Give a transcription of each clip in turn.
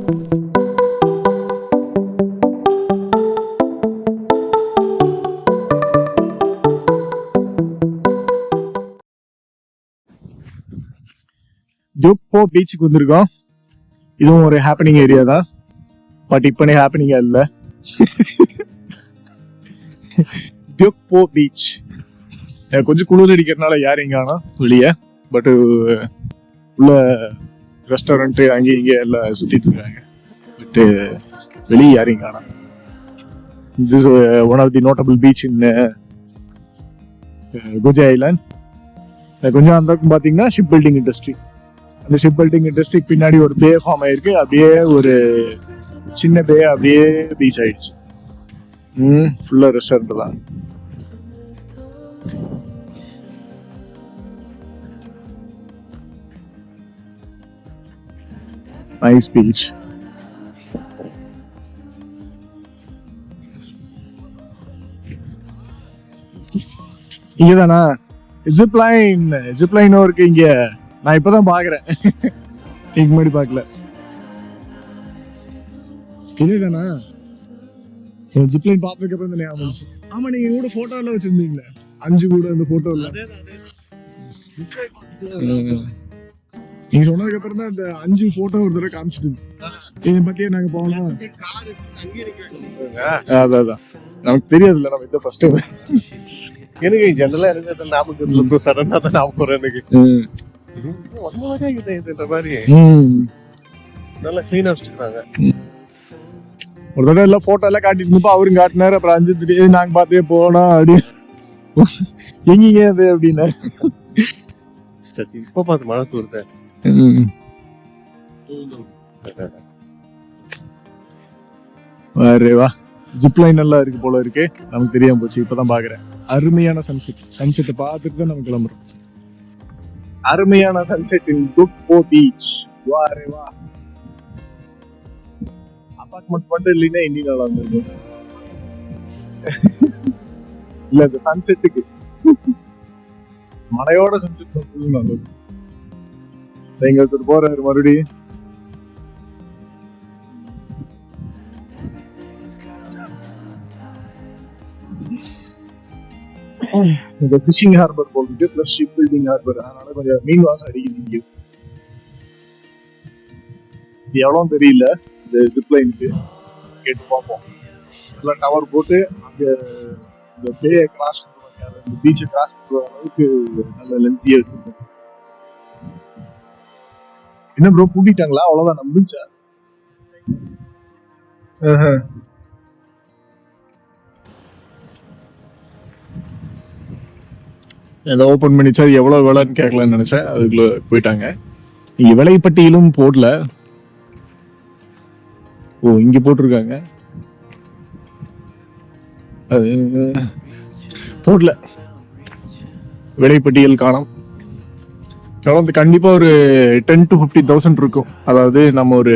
ஜோக்போ பீச்சுக்கு வந்திருக்கோம். இதுவும் ஒரு ஹாப்பனிங் ஏரியா தான், பட் இப்பனே ஹாப்பனிங்கா இல்ல. ஜோக்போ பீச் கொஞ்சம் குளிர் அடிக்கிறதுனால யாரும் இங்க ஆனா வெளியே, பட் உள்ள ரெஸ்டாரண்ட் அங்கே இங்கே எல்லாம் சுத்திட்டு இருக்காங்க, பட் வெளியே யாரும் இங்க ஆனா. This is one of the notable beach in Goja Island. கொஞ்சம் அந்த பக்கம் பாத்தீங்கன்னா ஷிப் பில்டிங் இண்டஸ்ட்ரி. அந்த ஷிப் பில்டிங் இண்டஸ்ட்ரி பின்னாடி ஒரு பே ஃபார்ம் ஆயிருக்கு. அப்படியே ஒரு சின்ன பே அப்படியே பீச் ஆயிடுச்சு. ஃபுல்லா ரெஸ்டாரண்ட் தான். Nice beach. இங்கதானா ஜிப்லைனும் இருக்கு இங்க. நான் இப்பதான் பாக்குறேன், இதுக்கு முன்னாடி பாக்கல. இதுதானா ஜிப்லைன் பார்த்ததுக்கு அப்புறம் தான் ஞாபகம் வந்துச்சு. ஆமா, நீங்க கூட போட்டோ எல்லாம் வச்சிருந்தீங்களே, 5 கூட அந்த போட்டோ இல்ல. நீங்க சொன்னதுக்கு அப்புறம் தான் அந்த 5 போட்டோ ஒரு தடவை காமிச்சிட்டு இதை பத்தியே நாங்க போனோம். அதான் நமக்கு தெரியாதுல்ல, நம்ம இதை ஃபர்ஸ்ட் டைம். எனக்கு ஜெனரலா எனக்கு ஞாபகம் சடனா தான் ஞாபகம் வரும் எனக்கு. நல்லா கிளீனா வச்சிருக்காங்க. ஒரு தடவை எல்லாம் போட்டோ எல்லாம் காட்டிட்டு இருந்தப்போ அவரும் காட்டினாரு. அப்புறம் 5 திடீர்னு நாங்க பார்த்தே போனோம் அப்படி. எங்கீங்க அது அப்படின்னு சச்சி இப்ப பார்த்து மழை தூருத. வா, ஜிப்லைன் நல்லா இருக்கு போல இருக்கு. நமக்கு தெரியாம போச்சு, இப்பதான் பாக்குறேன். அருமையான சன்செட்டை பார்த்துட்டு தான் நம்ம கிளம்புறோம். அருமையான சன்செட் இன் ஜோக்போ பீச். வா அபார்ட்மெண்ட் மட்டும் இல்லைன்னா இன்னி நல்லா இருந்திருக்கும். இல்ல இந்த சன்செட்டுக்கு மழையோட சன்செட் நல்லது. எங்க ஒருத்தர் போறாரு மறுபடியும். இந்த ஃபிஷிங் ஹார்பர் போகுது, பிளஸ் ஷிப் பில்டிங் ஹார்பர். அதனால கொஞ்சம் மீன் வாசம் அடிக்குது. இது எவ்வளவு தெரியல, இந்த ஜிப்லைனுக்கு கேட்டு பார்ப்போம். எல்லாம் டவர் போட்டு அங்க இந்த பேயை கிராஸ் பண்ணுவாங்க, இந்த பீச்சை கிராஸ் பண்ற அளவுக்கு நல்ல லென்த்தியா வச்சிருக்கோம். என்ன ப்ரோ பூட்டிட்டாங்களா? அவ்வளவுதான் நம்பிச்சா? ஏதோ ஓபன் பண்ணிச்சா, எவ்வளவு விலைன்னு கேட்கலான்னு நினைச்சேன். அதுக்குள்ள போயிட்டாங்க. இங்க விலைப்பட்டியலும் போடல. ஓ, இங்க போட்டிருக்காங்க, போடல விலைப்பட்டியல் காணோம். கண்டிப்பா ஒரு 10 to 50,000 இருக்கும். அதாவது நம்ம ஒரு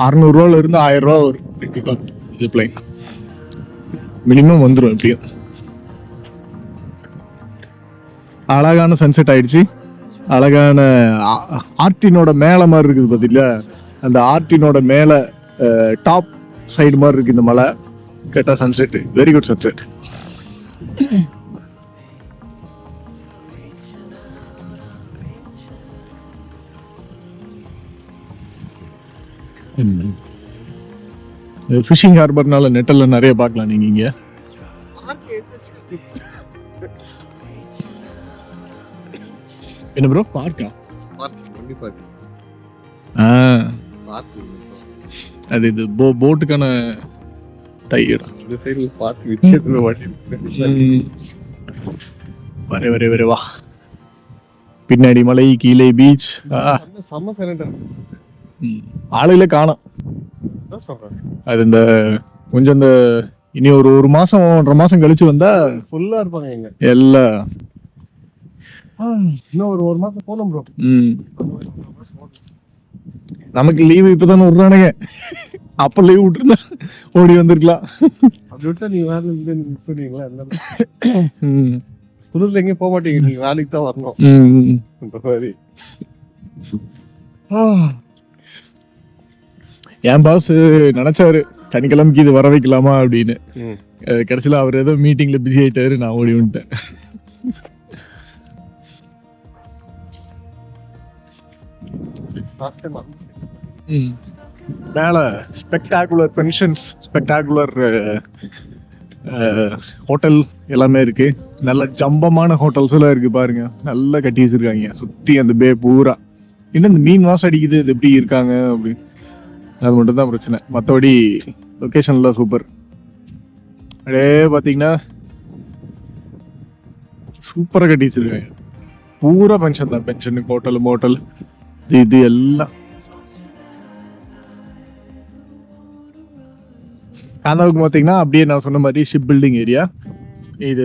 600 ரூபால இருந்து 1000 ரூபா ஒரு ஜிப்லைன் மினிமம் வந்துடும் எப்படியும். அழகான சன்செட் ஆயிடுச்சு. அழகான ஆர்டினோட மேல மாதிரி இருக்குது பாத்தீங்களா? அந்த ஆர்டினோட மேல டாப் சைடு மாதிரி இருக்கு இந்த மலை. கேட்டா sunset, very good sunset. Fishing ஹார்பர்னால நெட்டெல்லாம் நிறைய பார்க்கலாம் நீங்க இங்க. என்ன ப்ரோ, பார்க்கா? அது இது போட்டுக்கான டையர். இந்த சைடுல பார்க் வித்தியாசமா வாட்டி வர வா. பின்னாடி மலை, கீழே பீச். செம்ம சைலண்டா ஆளுகளே காணோம். அது இந்த கொஞ்சம் இந்த இனி ஒரு மாசம் 1.5 மாசம் கழிச்சு வந்தா ஃபுல்லா இருப்பாங்க இங்க எல்லாம். இன்னும் ஒரு மாசம் போனோம் ப்ரோ. நமக்கு லீவு இப்பதானே விடுறானுங்க. அப்ப லீவ் விட்டுருந்தா ஓடி வந்திருக்கலாம். அப்படி விட்டா நீங்க வேலை நிற்பீங்களா? குளிர்ல எங்கேயும் போக மாட்டீங்க, நீங்க வேலைக்கு தான் வரணும். என் பாஸ் நினைச்சாரு சனிக்கிழமைக்கு இது வர வைக்கலாமா அப்படின்னு. ம். கடைசியில் அவர் ஏதோ மீட்டிங்ல பிஸி ஆயிட்டாரு, நான் ஓடி வந்துட்டேன். மேல ஸ்பெக்டாகுலர் பென்ஷன்ஸ், ஸ்பெக்டாகுலர் ஹோட்டல் எல்லாமே இருக்கு. நல்ல ஜம்பமான ஹோட்டல்ஸ் எல்லாம் இருக்கு பாருங்க, நல்லா கட்டி வச்சிருக்காங்க சுத்தி அந்த பே பூரா. இன்னும் இந்த மீன் வாசம் அடிக்குது, இது எப்படி இருக்காங்க அப்படி, அது மட்டும் தான் பிரச்சனை. மற்றபடி லொக்கேஷன்லாம் சூப்பர். அப்படியே பார்த்தீங்கன்னா சூப்பராக கட்டி வச்சிருக்காங்க. பூரா பென்ஷன் தான், பென்ஷனு, ஹோட்டல், மோட்டல், இது எல்லாம். கனவுக்கு பார்த்தீங்கன்னா அப்படியே நான் சொன்ன மாதிரி ஷிப் பில்டிங் ஏரியா. இது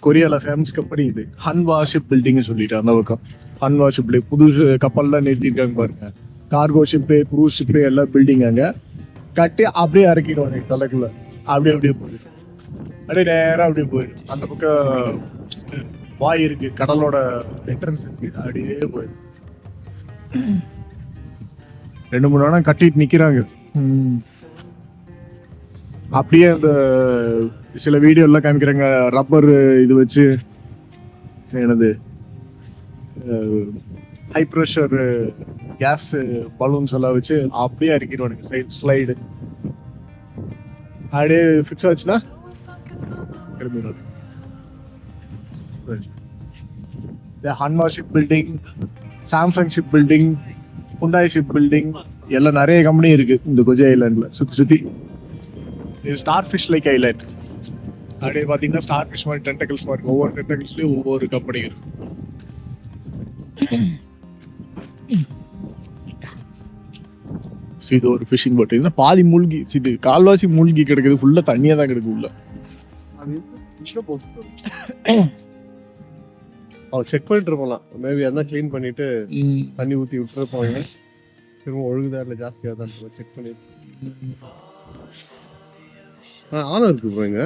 கொரியாவில் ஃபேமஸ் கம்பெனி இது, ஹன்வா ஷிப் பில்டிங்னு சொல்லிட்டு அந்த பக்கம். ஹன்வா ஷிப் பில்டிங் புது கப்பல்லாம் நிறுத்திருக்காங்க பாருங்க. கார்கோ ஷிப்பு, க்ரூஸ் ஷிப்பு எல்லாம் பில்டிங் அங்கே கட்டி அப்படியே இறக்கிடுவாங்க தலைக்குள்ள. அப்படியே அப்படியே போயிடும், அப்படியே நேராக அப்படியே போயிடும். அந்த பக்கம் வாய் இருக்கு, கடலோட என்ட்ரன்ஸ் இருக்கு, அப்படியே போயிடும். 2-3 நாள் கட்டிட்டு நிற்கிறாங்க. அப்படியே அந்த சில வீடியோ எல்லாம் காமிக்கிறாங்க, ரப்பர் இது வச்சு என்னது ஹை ப்ரெஷர் கேஸ் பலூன்ஸ் எல்லாம் வச்சு அப்படியே இறக்கிடுவானுங்க. சைடு ஸ்லைடு அப்படியே ஃபிக்ஸ் ஆச்சுன்னா கிளம்பிடுவாங்க. Hanwha ship building, Samsung ship building, Hyundai ship building எல்லாம் நிறைய கம்பெனி இருக்கு இந்த கொஜி ஐலாண்டில் சுற்றி சுற்றி. இது ஸ்டார் ஃபிஷ் லைக் ஐலாண்ட். அப்படியே பார்த்தீங்கன்னா ஸ்டார் ஃபிஷ் மாதிரி டென்டக்கிள்ஸ் மாதிரி ஒவ்வொரு டென்டக்கிள்ஸ்லையும் ஒவ்வொரு கம்பெனி இருக்கு. இது ஒரு ஃபிஷிங் போட். இதுனா பாதி மூழ்கி, இது கால்வாசி மூழ்கி கிடக்குது, ஃபுல்லாக தண்ணியாக தான் கிடக்கு உள்ள. அவங்க செக் பண்ணிட்டு இருப்போம்லாம், மேபி அதான் க்ளீன் பண்ணிட்டு தண்ணி ஊற்றி விட்டுருப்பாங்க. திரும்ப ஒழுகுதா இல்லை ஜாஸ்தியாக தான் செக் பண்ணிட்டு. ஆனா இருக்கு போங்க,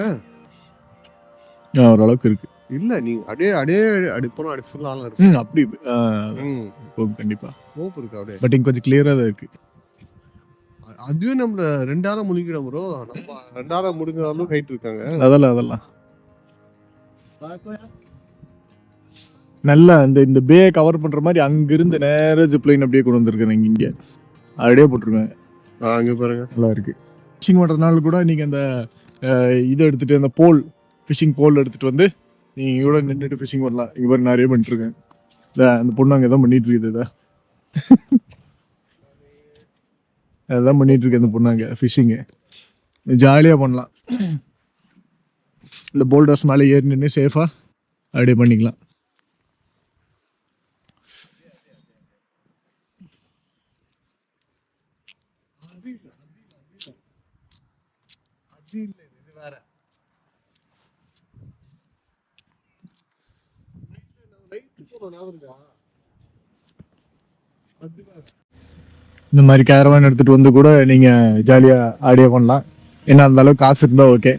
ஓரளவுக்கு இருக்கு. இல்ல நீங்க அப்படியே அப்படியே அப்படி போனா அப்படி ஃபுல்லா ஆளா இருக்கு. அப்படி கண்டிப்பா ஹோப் இருக்கு அப்படியே. பட் இங்க கொஞ்சம் கிளியரா தான் இருக்கு. அதுவே நம்மள 2 hour முழுகிடும் ப்ரோ. நம்ம 2 hour முழுங்காலும் ஹைட் இருக்காங்க. அதெல்லாம் நல்லா இந்த பே கவர் பண்ற மாதிரி அங்க இருந்து நேரா ஜிப்லைன் அப்படியே கொண்டு வந்திருக்காங்க இங்க. அப்படியே போட்டுருக்காங்க. அங்க பாருங்க நல்லா இருக்கு. ஃபிஷிங் பண்றதுனால கூட நீங்க அந்த இதை எடுத்துட்டு, அந்த போல், ஃபிஷிங் போல் எடுத்துட்டு வந்து நீங்க கூட நின்றுட்டு ஃபிஷிங் பண்ணலாம். இங்க பாரு நிறைய பண்ணிட்டு இருக்கேன். அந்த பொண்ணு அங்கே தான் பண்ணிட்டு இருக்குது. அதான் பண்ணிட்டு இருக்கேன் அந்த பொண்ணு அங்கே ஃபிஷிங்கு. ஜாலியாக பண்ணலாம். இந்த போல்டர்ஸ் மேலே ஏறி நின்று சேஃபாக அப்படியே பண்ணிக்கலாம். இந்த மாதிரி கேரவான் எடுத்துட்டு வந்து கூட நீங்க ஜாலியா ஆடியோ பண்ணலாம். என்ன அந்த அளவுக்கு காசு இருந்தா ஓகே.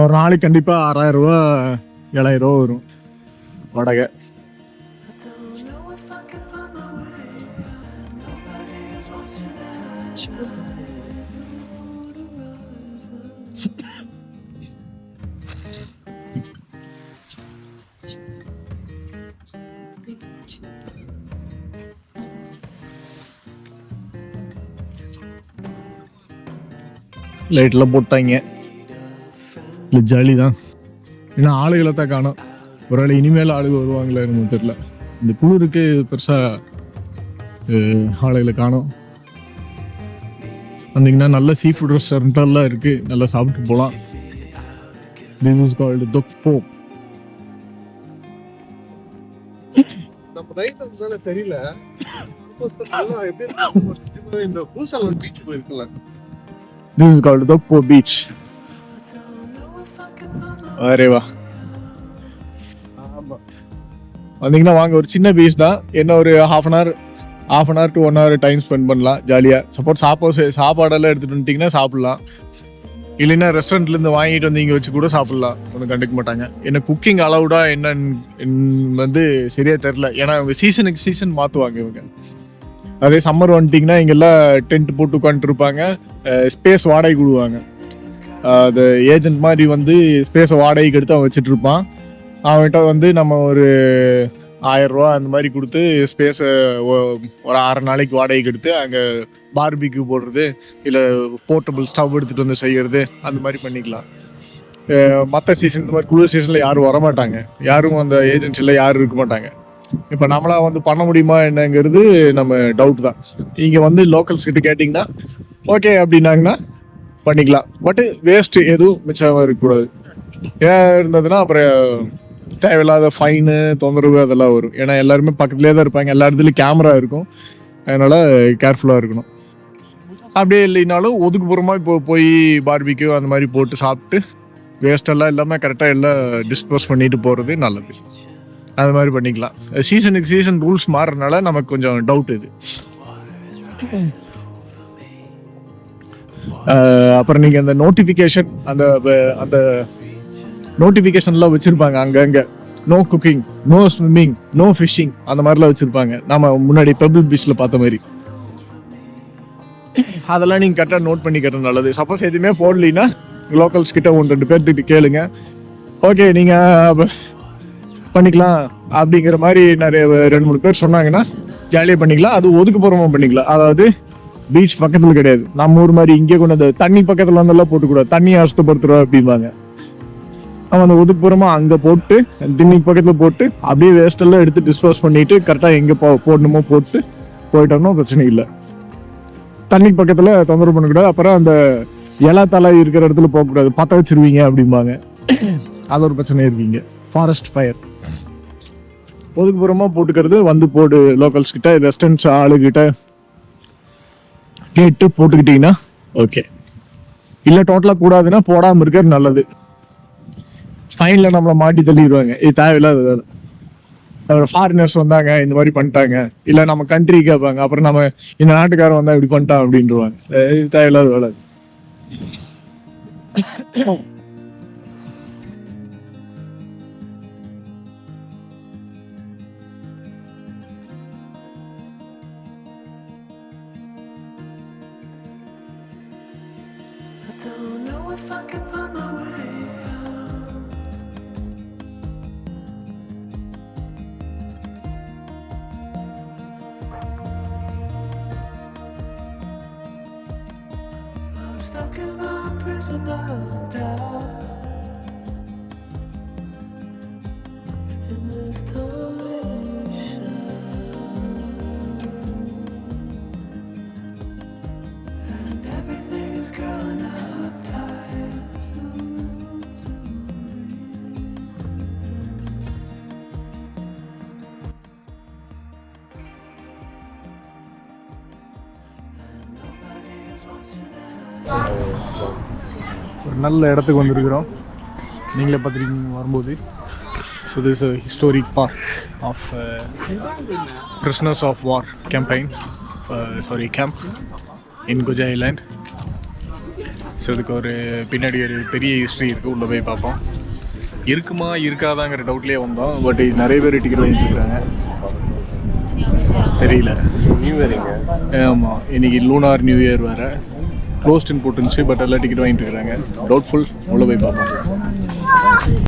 ஒரு நாளைக்கு கண்டிப்பா 6000 ரூபா 7000 ரூபா வரும் வாடகை. லைட்லாம் போட்டாங்க, இல்லை ஜாலி தான். ஏன்னா ஆளுகளை தான் காணும். ஒருவேளை இனிமேல் ஆளுங்க வருவாங்களே என்னமோ தெரியல. இந்த குளிருக்கு பெருசாக ஆளுகளை காணும். வந்தீங்கன்னா நல்ல சீ ஃபுட் ரெஸ்டாரண்ட்டெல்லாம் இருக்குது, நல்லா சாப்பிட்டு போகலாம். This is called Dokpo. நம்ம ரைட் வந்ததால தெரியல, இந்த பூசாலன் பீச் போயிருக்கல. This is called Dokpo Beach. அரேவா. வந்தீங்கன்னா வாங்க, ஒரு சின்ன பீச் தான். என்ன ஒரு half an hour to 1 hour time spend பண்ணலாம் ஜாலியாக. சப்போஸ் சாப்பாடெல்லாம் எடுத்துகிட்டு வந்துட்டிங்கன்னா சாப்பிட்லாம். இல்லைன்னா ரெஸ்டாரண்ட்லேருந்து வாங்கிட்டு வந்து இங்கே வச்சு கூட சாப்பிட்லாம், ஒன்றும் கண்டுக்க மாட்டாங்க. என்ன குக்கிங் அலவுடா என்னன்னு வந்து சரியாக தெரில. ஏன்னா அவங்க சீசனுக்கு சீசன் மாற்றுவாங்க இவங்க. அதே சம்மர் வந்துட்டிங்கன்னா இங்கெல்லாம் டென்ட் போட்டு உட்காந்துருப்பாங்க, ஸ்பேஸ் வாடகைக்கு விடுவாங்க. அது ஏஜென்ட் மாதிரி வந்து ஸ்பேஸை வாடகைக்கு எடுத்து அவன் வச்சுட்டு இருப்பான். அவன்கிட்ட வந்து நம்ம ஒரு 1000 ரூபா அந்த மாதிரி கொடுத்து ஸ்பேஸை ஒரு 6 நாளைக்கு வாடகைக்கு எடுத்து அங்கே பார்பிக்யூ போடுறது, இல்லை போர்ட்டபிள் ஸ்டவ் எடுத்துகிட்டு வந்து செய்கிறது, அந்த மாதிரி பண்ணிக்கலாம். மற்ற சீசன் இந்த மாதிரி குளிர் சீசனில் யாரும் வரமாட்டாங்க, யாரும் அந்த ஏஜென்சியில் யாரும் இருக்க மாட்டாங்க. இப்போ நம்மளா வந்து பண்ண முடியுமா என்னங்கிறது நம்ம டவுட் தான். இங்கே வந்து லோக்கல்ஸ் கிட்ட கேட்டிங்கன்னா ஓகே அப்படின்னாங்கன்னா பண்ணிக்கலாம். பட்டு வேஸ்ட்டு எதுவும் மிச்சமாக இருக்கக்கூடாது. ஏன் இருந்ததுன்னா அப்புறம் தேவையில்லாத ஃபைனு, தொந்தரவு அதெல்லாம் வரும். ஏன்னா எல்லாருமே பக்கத்துலேயே தான் இருப்பாங்க, எல்லா இடத்துலையும் கேமரா இருக்கும், அதனால் கேர்ஃபுல்லாக இருக்கணும். அப்படியே இல்லைனாலும் ஒதுக்குப்புறமா இப்போ போய் பார்பிக்யூ அந்த மாதிரி போட்டு சாப்பிட்டு வேஸ்டெல்லாம் இல்லாமல் கரெக்டாக எல்லாம் டிஸ்போஸ் பண்ணிட்டு போகிறது நல்லது. அது மாதிரி பண்ணிக்கலாம். சீசனுக்கு சீசன் ரூல்ஸ் மாறுறதுனால நமக்கு கொஞ்சம் டவுட் இது. அப்புறம் நீங்கள் அந்த நோட்டிஃபிகேஷன் அந்த நோட்டிஃபிகேஷன்லாம் வச்சுருப்பாங்க அங்கங்கே. No cooking, no swimming, no fishing, அந்த மாதிரிலாம் வச்சுருப்பாங்க. நம்ம முன்னாடி பெபிள் பீச்சில் பார்த்த மாதிரி. அதெல்லாம் நீங்கள் கரெக்டாக நோட் பண்ணிக்கிறது நல்லது. சப்போஸ் எதுவுமே போடலின்னா லோக்கல்ஸ் கிட்ட 1-2 பேர்த்துக்கிட்ட கேளுங்க. ஓகே நீங்கள் பண்ணிக்கலாம் அப்படிங்கிற மாதிரி நிறைய 2-3 பேர் சொன்னாங்கன்னா ஜாலியாக பண்ணிக்கலாம். அது ஒதுக்குப்புறமா பண்ணிக்கலாம். அதாவது பீச் பக்கத்தில் கிடையாது, நம்ம ஊர் மாதிரி இங்கே கொண்டு வந்து தண்ணி பக்கத்தில் வந்தெல்லாம் போட்டுக்கூடாது, தண்ணியை அசுத்தப்படுத்துகிறோம் அப்படிம்பாங்க. அவன் அந்த ஒதுக்குப்புறமா அங்கே போட்டு தண்ணி பக்கத்தில் போட்டு அப்படியே வேஸ்டெல்லாம் எடுத்து டிஸ்போஸ் பண்ணிட்டு கரெக்டாக எங்கே போடணுமோ போட்டு போயிட்டோம்னா பிரச்சனை இல்லை. தண்ணி பக்கத்தில் தொந்தரவு பண்ணக்கூடாது. அப்புறம் அந்த இலை தலை இருக்கிற இடத்துல போகக்கூடாது, பற்ற வச்சிருவீங்க அப்படிம்பாங்க, அது ஒரு பிரச்சனை இருக்கீங்க. Forest fire. ஒதுக்குப்புறமா போட்டுக்கிறது வந்து போடு. லோக்கல்ஸ் கிட்ட, ரெஸ்டாரண்ட்ஸ் ஆளுகிட்ட கேட்டு போட்டுக்கிட்டீங்கன்னா ஓகே. இல்லை டோட்டலாக கூடாதுன்னா போடாமல் இருக்கிறது நல்லது. ஃபைனில் நம்மளை மாட்டி தள்ளிடுவாங்க, இது தேவையில்லாத வேலை. அப்புறம் ஃபாரினர்ஸ் வந்தாங்க இந்த மாதிரி பண்ணிட்டாங்க, இல்லை நம்ம கண்ட்ரி கேட்பாங்க, அப்புறம் நம்ம இந்த நாட்டுக்காரன் வந்தால் இப்படி பண்ணிட்டான் அப்படின்ட்டுருவாங்க. இது தேவையில்லாத வேலை. Don't know if I can find my way out. I'm stuck in a prison of doubt. In this torsion, and everything is growing up. ஒரு நல்ல இடத்துக்கு வந்திருக்கிறோம், நீங்களே பார்த்துருக்கீங்க வரும்போது. So this historic park of prisoners of war camp in Geoje island. So இதுக்கு ஒரு பின்னாடி ஒரு பெரிய ஹிஸ்ட்ரி இருக்குது, உள்ளே போய் பார்ப்போம். இருக்குமா இருக்காதாங்கிற டவுட்லேயே வந்தோம். பட் நிறைய பேர் டிக்கெட் வாங்கிட்டு இருக்காங்க, தெரியல. நியூ இயரிங்க. ஆமாம், இன்னைக்கு லூனார் நியூ இயர் வேறு. க்ளோஸ்டுன்னு போட்டுருந்துச்சு, பட் எல்லாம் டிக்கெட் வாங்கிட்டு இருக்கிறாங்க. டவுட்ஃபுல், உள்ளே போய் பார்ப்போம்.